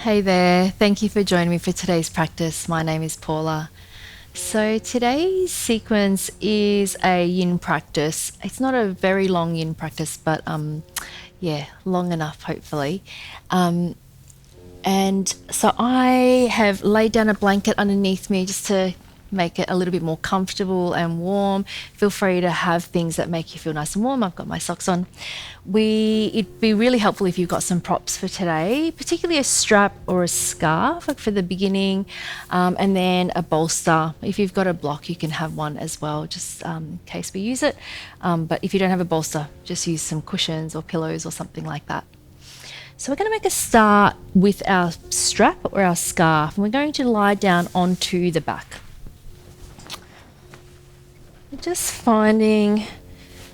Hey there, thank you for joining me for today's practice. My name is Paula. So today's sequence is a yin practice. It's not a very long yin practice, but yeah, long enough hopefully. And so I have laid down a blanket underneath me just to make it a little bit more comfortable and warm. Feel free to have things that make you feel nice and warm. I've got my socks on. It'd be really helpful if you've got some props for today, particularly a strap or a scarf like for the beginning, and then a bolster. If you've got a block, you can have one as well, just in case we use it. But if you don't have a bolster, just use some cushions or pillows or something like that. So we're going to make a start with our strap or our scarf, and we're going to lie down onto the back. Just finding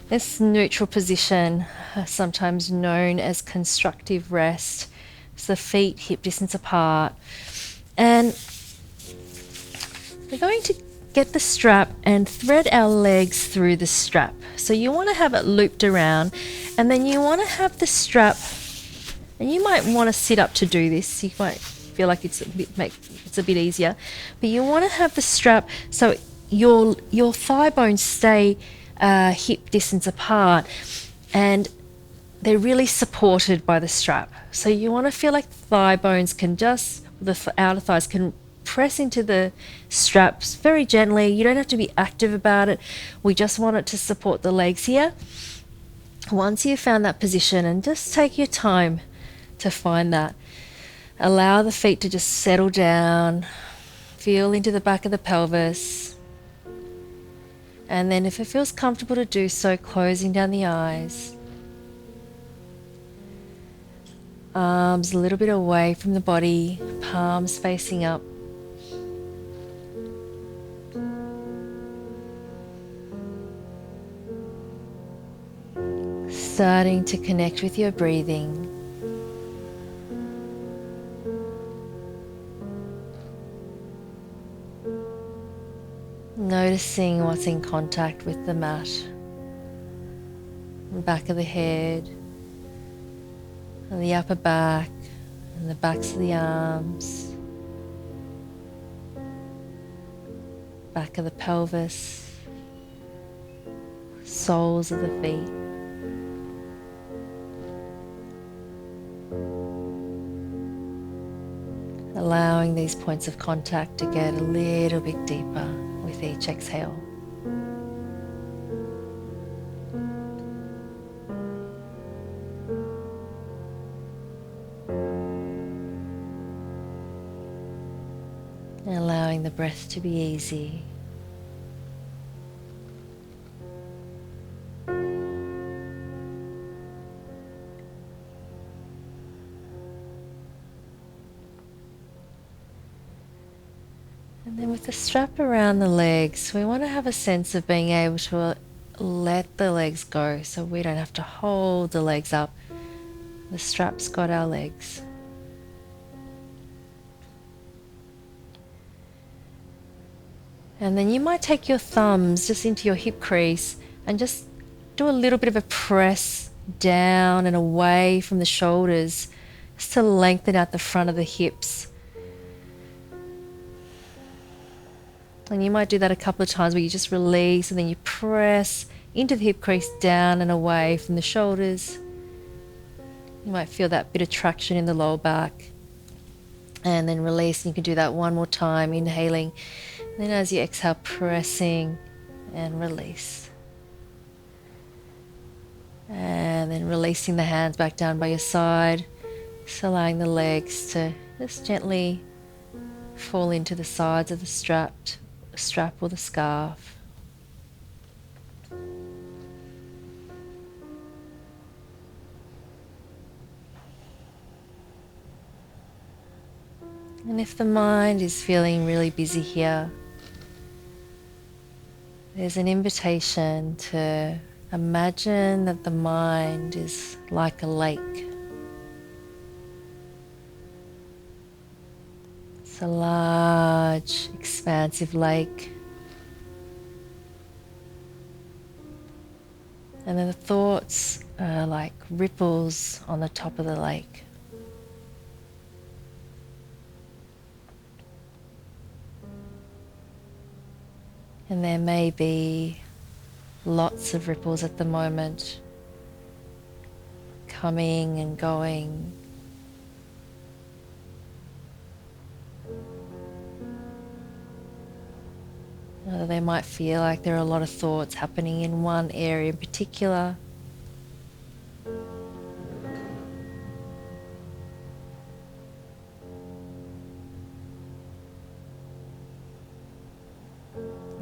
this neutral position, sometimes known as constructive rest. So the feet hip distance apart. And we're going to get the strap and thread our legs through the strap. So you want to have it looped around, and then you want to have the strap, and you might want to sit up to do this. You might feel like it's a bit easier, but you want to have the strap so your thigh bones stay hip distance apart, and they're really supported by the strap. So you want to feel like thigh bones can the outer thighs can press into the straps very gently. You don't have to be active about it. We just want it to support the legs here. Once you've found that position, and just take your time to find that. Allow the feet to just settle down. Feel into the back of the pelvis. And then if it feels comfortable to do so, closing down the eyes. Arms a little bit away from the body, palms facing up. Starting to connect with your breathing. Noticing what's in contact with the mat, the back of the head, and the upper back, and the backs of the arms, back of the pelvis, soles of the feet. Allowing these points of contact to get a little bit deeper with each exhale. Allowing the breath to be easy. And then with the strap around the legs, we want to have a sense of being able to let the legs go so we don't have to hold the legs up. The strap's got our legs. And then you might take your thumbs just into your hip crease and just do a little bit of a press down and away from the shoulders, just to lengthen out the front of the hips. And you might do that a couple of times where you just release and then you press into the hip crease, down and away from the shoulders. You might feel that bit of traction in the lower back. And then release, and you can do that one more time, inhaling. And then as you exhale, pressing and release. And then releasing the hands back down by your side. Just allowing the legs to just gently fall into the sides of the strap or the scarf. And if the mind is feeling really busy here, there's an invitation to imagine that the mind is like a lake. It's a large, expansive lake. And then the thoughts are like ripples on the top of the lake. And there may be lots of ripples at the moment, coming and going. They might feel like there are a lot of thoughts happening in one area in particular.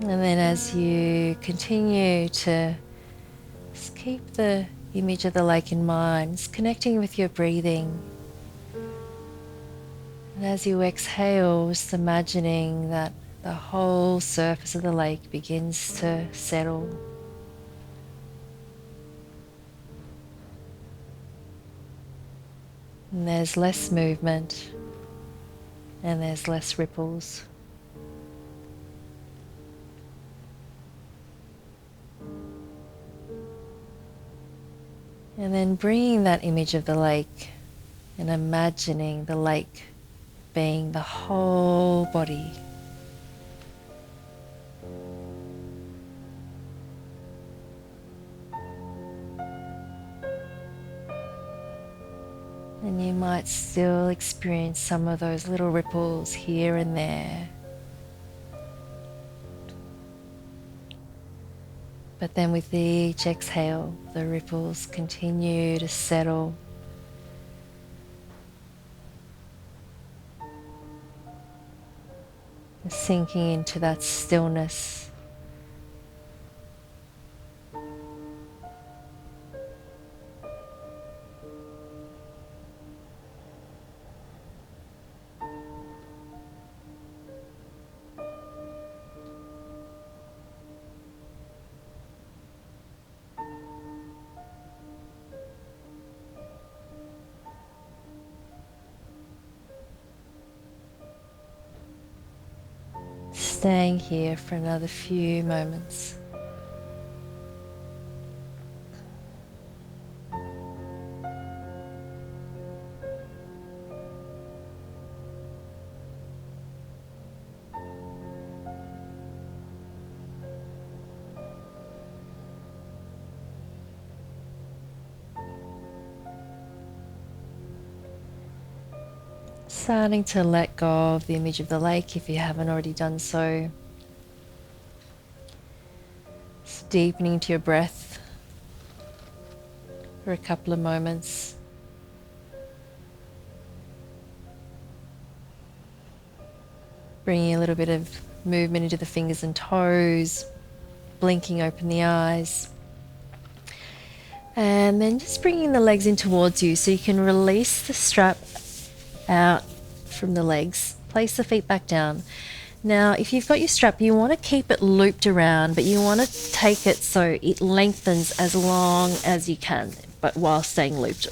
And then as you continue to just keep the image of the lake in mind, just connecting with your breathing. And as you exhale, just imagining that the whole surface of the lake begins to settle. And there's less movement and there's less ripples. And then bringing that image of the lake and imagining the lake being the whole body. And you might still experience some of those little ripples here and there. But then with each exhale, the ripples continue to settle. Sinking into that stillness. Staying here for another few moments. Starting to let go of the image of the lake if you haven't already done so. Just deepening into your breath for a couple of moments. Bringing a little bit of movement into the fingers and toes, blinking open the eyes. And then just bringing the legs in towards you so you can release the strap out from the legs. Place the feet back down. Now, if you've got your strap, you want to keep it looped around, but you want to take it so it lengthens as long as you can, but while staying looped.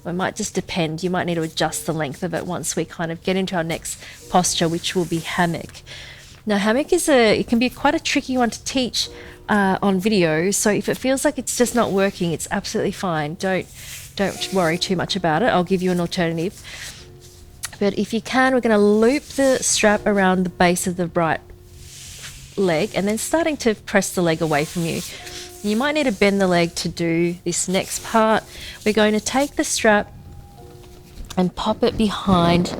It might just depend. You might need to adjust the length of it once we kind of get into our next posture, which will be hammock. Now, hammock it can be quite a tricky one to teach on video. So if it feels like it's just not working, it's absolutely fine. Don't worry too much about it. I'll give you an alternative. But if you can, we're going to loop the strap around the base of the right leg and then starting to press the leg away from you. You might need to bend the leg to do this next part. We're going to take the strap and pop it behind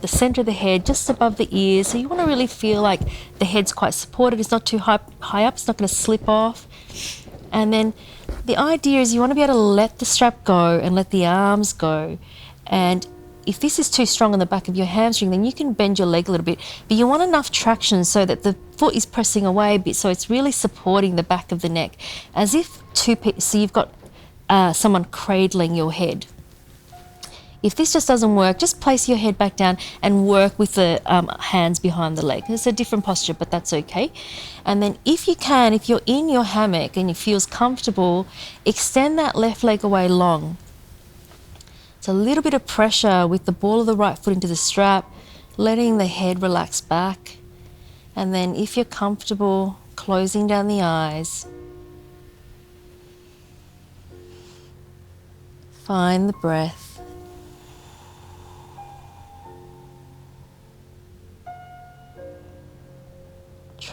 the center of the head, just above the ears. So you want to really feel like the head's quite supported. It's not too high up. It's not going to slip off. And then the idea is you want to be able to let the strap go and let the arms go. And if this is too strong on the back of your hamstring, then you can bend your leg a little bit. But you want enough traction so that the foot is pressing away a bit, so it's really supporting the back of the neck, as if so you've got someone cradling your head. If this just doesn't work, just place your head back down and work with the hands behind the leg. It's a different posture, but that's okay. And then if you can, if you're in your hammock and it feels comfortable, extend that left leg away long. So a little bit of pressure with the ball of the right foot into the strap, letting the head relax back. And then if you're comfortable, closing down the eyes. Find the breath.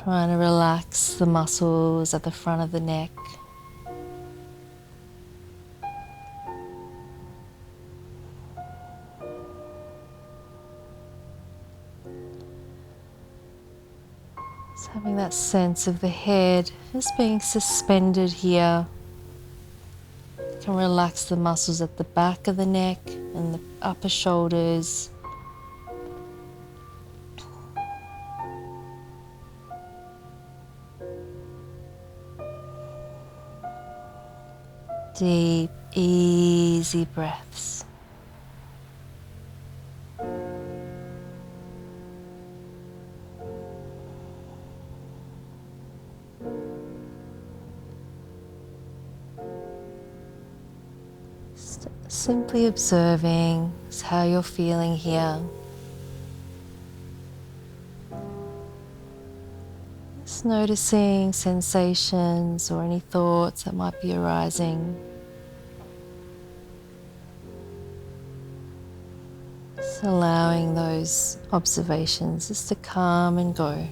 Trying to relax the muscles at the front of the neck. Just having that sense of the head just being suspended here. You can relax the muscles at the back of the neck and the upper shoulders. Deep, easy breaths. Simply observing how you're feeling here. Just noticing sensations or any thoughts that might be arising. Just allowing those observations just to come and go.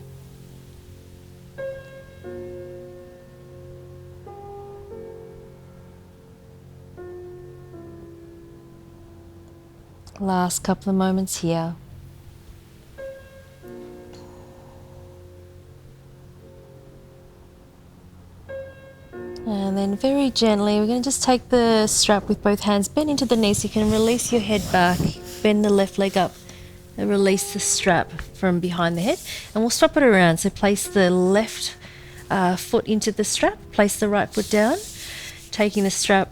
Last couple of moments here. And then very gently, we're going to just take the strap with both hands, bend into the knees. You can release your head back, bend the left leg up and release the strap from behind the head. And we'll swap it around. So place the left foot into the strap, place the right foot down, taking the strap,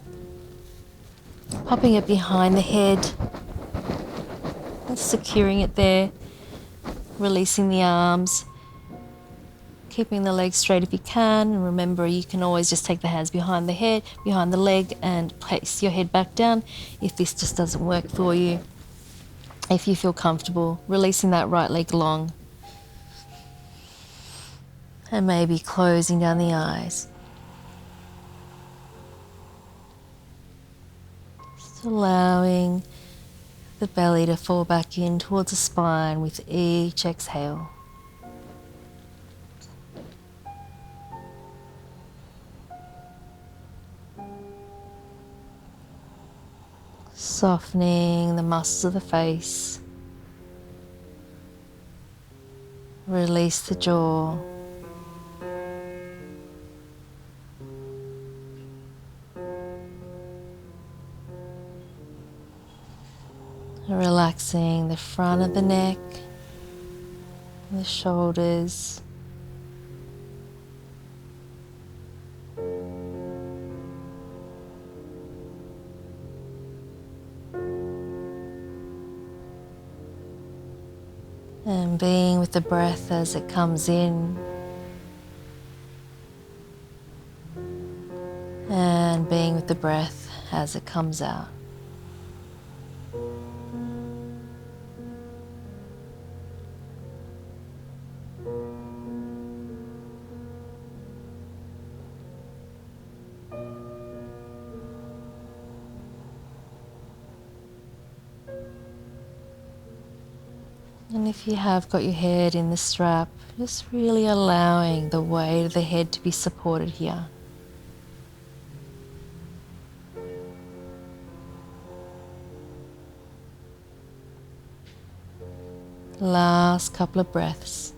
popping it behind the head, and securing it there, releasing the arms, keeping the legs straight if you can. And remember, you can always just take the hands behind the head, behind the leg, and place your head back down if this just doesn't work for you. If you feel comfortable, releasing that right leg long. And maybe closing down the eyes. Just allowing the belly to fall back in towards the spine with each exhale. Softening the muscles of the face. Release the jaw. Relaxing the front of the neck, the shoulders. And being with the breath as it comes in. And being with the breath as it comes out. And if you have got your head in the strap, just really allowing the weight of the head to be supported here. Last couple of breaths.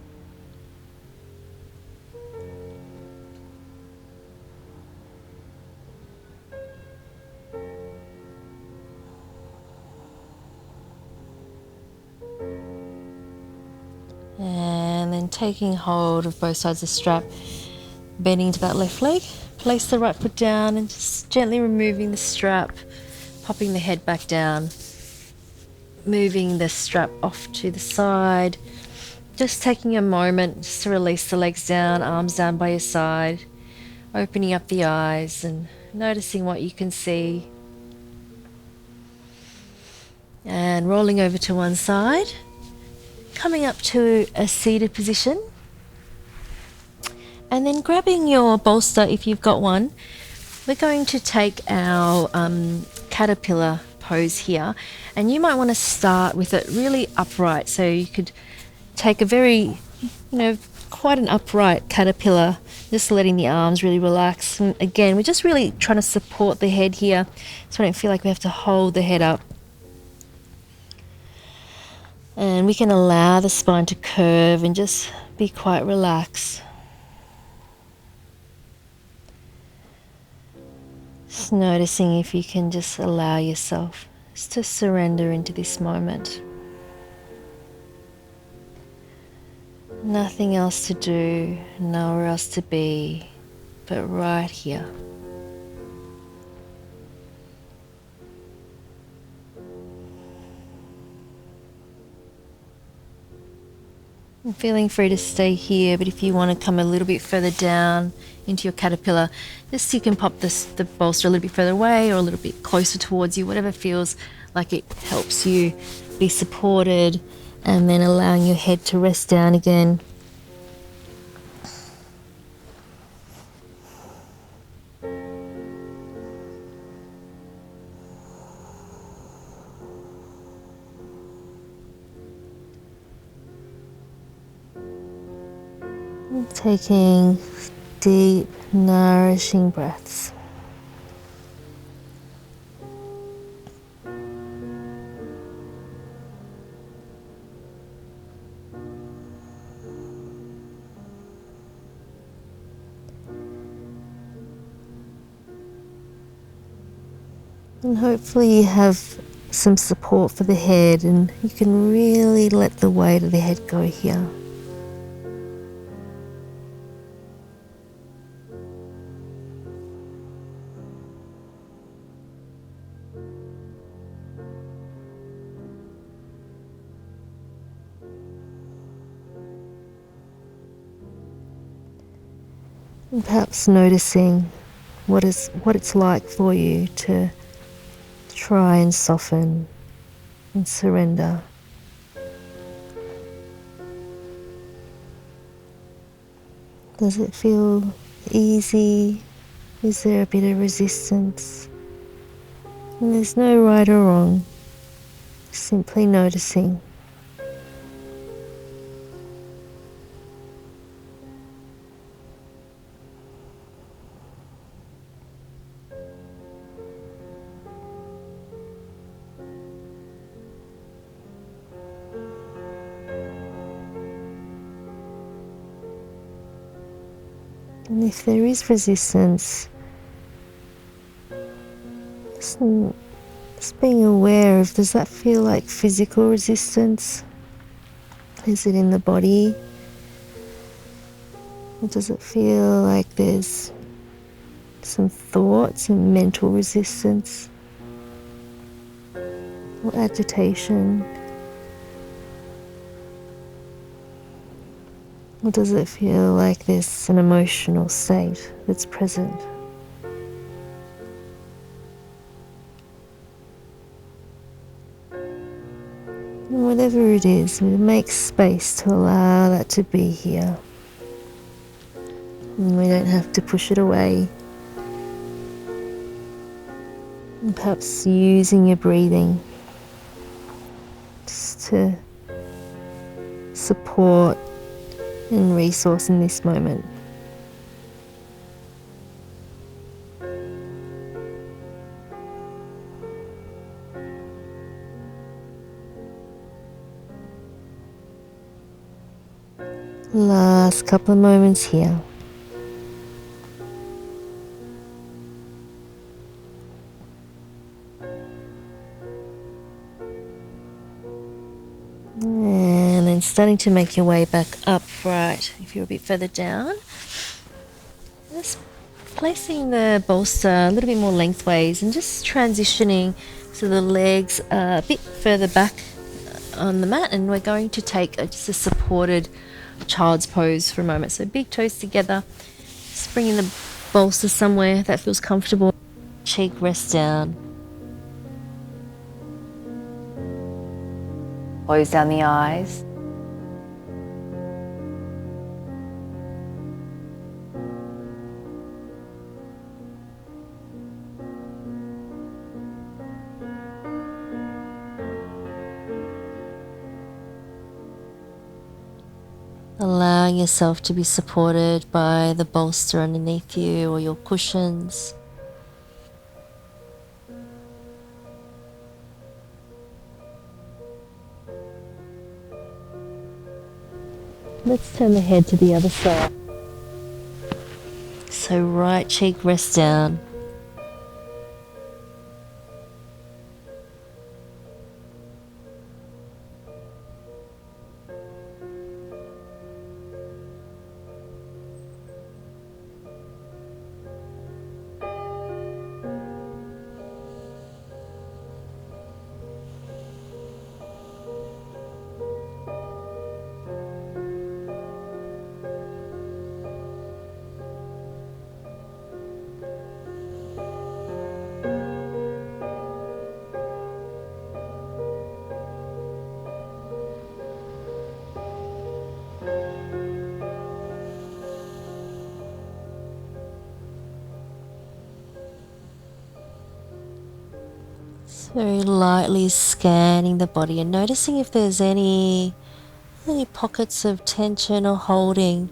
And then taking hold of both sides of the strap, bending to that left leg, place the right foot down and just gently removing the strap, popping the head back down, moving the strap off to the side, just taking a moment just to release the legs down, arms down by your side, opening up the eyes and noticing what you can see. And rolling over to one side. Coming up to a seated position and then grabbing your bolster if you've got one. We're going to take our caterpillar pose here, and you might want to start with it really upright, so you could take a very quite an upright caterpillar, just letting the arms really relax. And again, we're just really trying to support the head here, so I don't feel like we have to hold the head up. And we can allow the spine to curve and just be quite relaxed. Just noticing if you can just allow yourself just to surrender into this moment. Nothing else to do, nowhere else to be, but right here. And feeling free to stay here, but if you want to come a little bit further down into your caterpillar, just you can pop the bolster a little bit further away or a little bit closer towards you, whatever feels like it helps you be supported, and then allowing your head to rest down again. Taking deep, nourishing breaths. And hopefully you have some support for the head, and you can really let the weight of the head go here. And perhaps noticing what it's like for you to try and soften and surrender. Does it feel easy? Is there a bit of resistance? And there's no right or wrong, simply noticing. And if there is resistance, just being aware of, does that feel like physical resistance? Is it in the body? Or does it feel like there's some thoughts and mental resistance or agitation? Or does it feel like there's an emotional state that's present? And whatever it is, we make space to allow that to be here. And we don't have to push it away. And perhaps using your breathing just to support and resource in this moment. Last couple of moments here. And then starting to make your way back upright. If you're a bit further down, just placing the bolster a little bit more lengthways and just transitioning so the legs are a bit further back on the mat, and we're going to take just a supported child's pose for a moment. So big toes together, just bringing the bolster somewhere that feels comfortable. Cheek rests down. Close down the eyes. Allow allowing yourself to be supported by the bolster underneath you or your cushions. Let's turn the head to the other side. So right cheek rests down. Very lightly scanning the body and noticing if there's any pockets of tension or holding.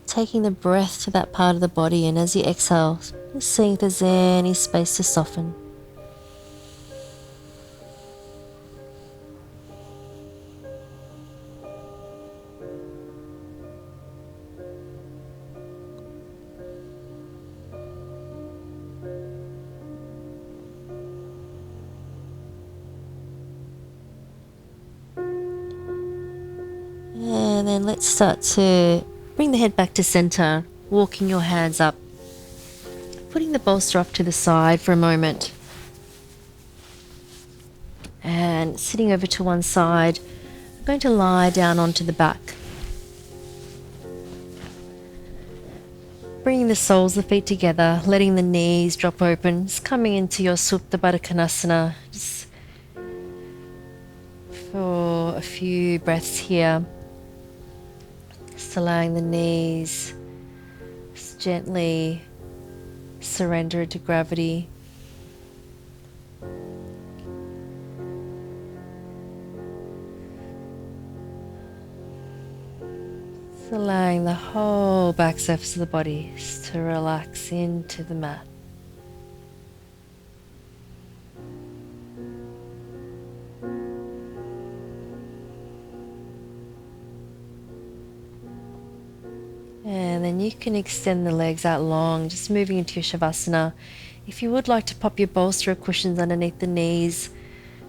Taking the breath to that part of the body, and as you exhale, just seeing if there's any space to soften. And then let's start to bring the head back to center, walking your hands up, putting the bolster off to the side for a moment, and sitting over to one side. I'm going to lie down onto the back, bringing the soles of the feet together, letting the knees drop open, just coming into your Supta Baddha Konasana, just for a few breaths here. Just allowing the knees just gently surrender to gravity. Just allowing the whole back surface of the body just to relax into the mat. And then you can extend the legs out long, just moving into your Shavasana. If you would like to pop your bolster or cushions underneath the knees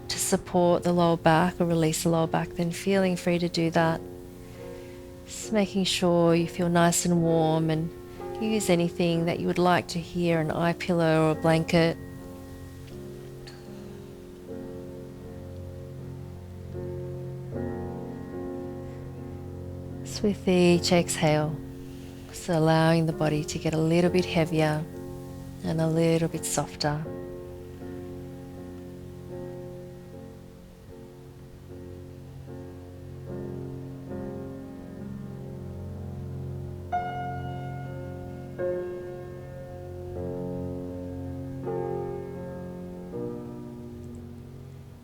to support the lower back or release the lower back, then feeling free to do that. Just making sure you feel nice and warm, and use anything that you would like to hear, an eye pillow or a blanket. So with each exhale, so allowing the body to get a little bit heavier and a little bit softer.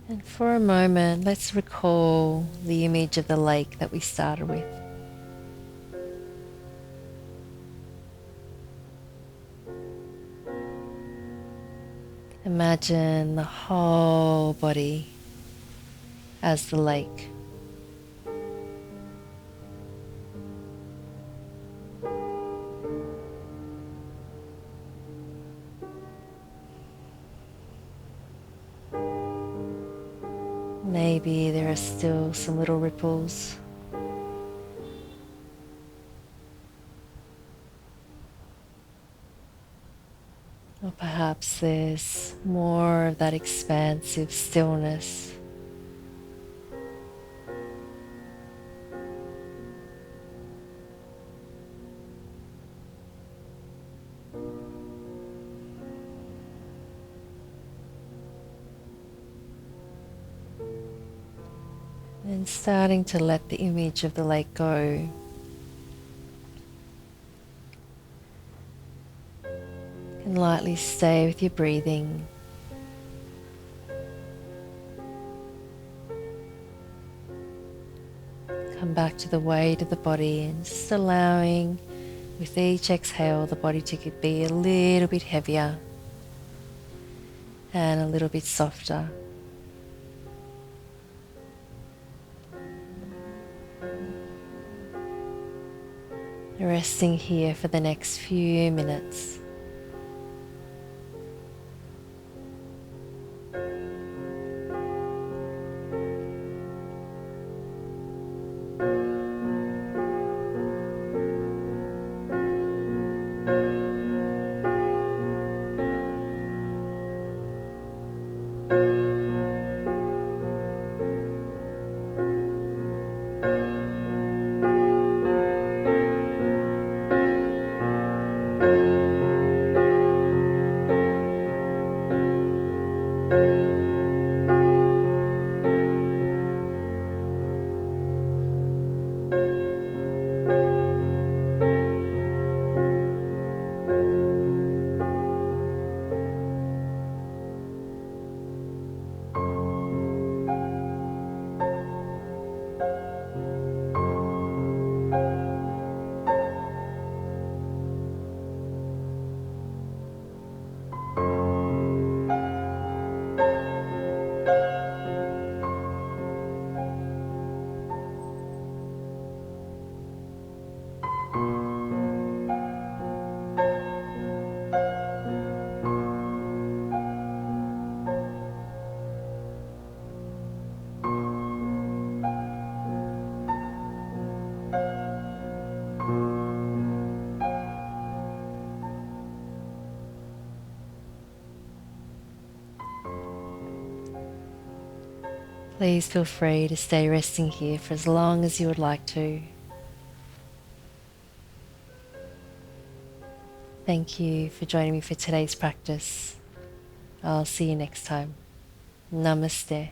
And for a moment, let's recall the image of the lake that we started with. Imagine the whole body as the lake. Maybe there are still some little ripples. Or perhaps there's more of that expansive stillness. And starting to let the image of the lake go. And lightly stay with your breathing. Come back to the weight of the body and just allowing with each exhale the body to be a little bit heavier and a little bit softer. Resting here for the next few minutes. Please feel free to stay resting here for as long as you would like to. Thank you for joining me for today's practice. I'll see you next time. Namaste.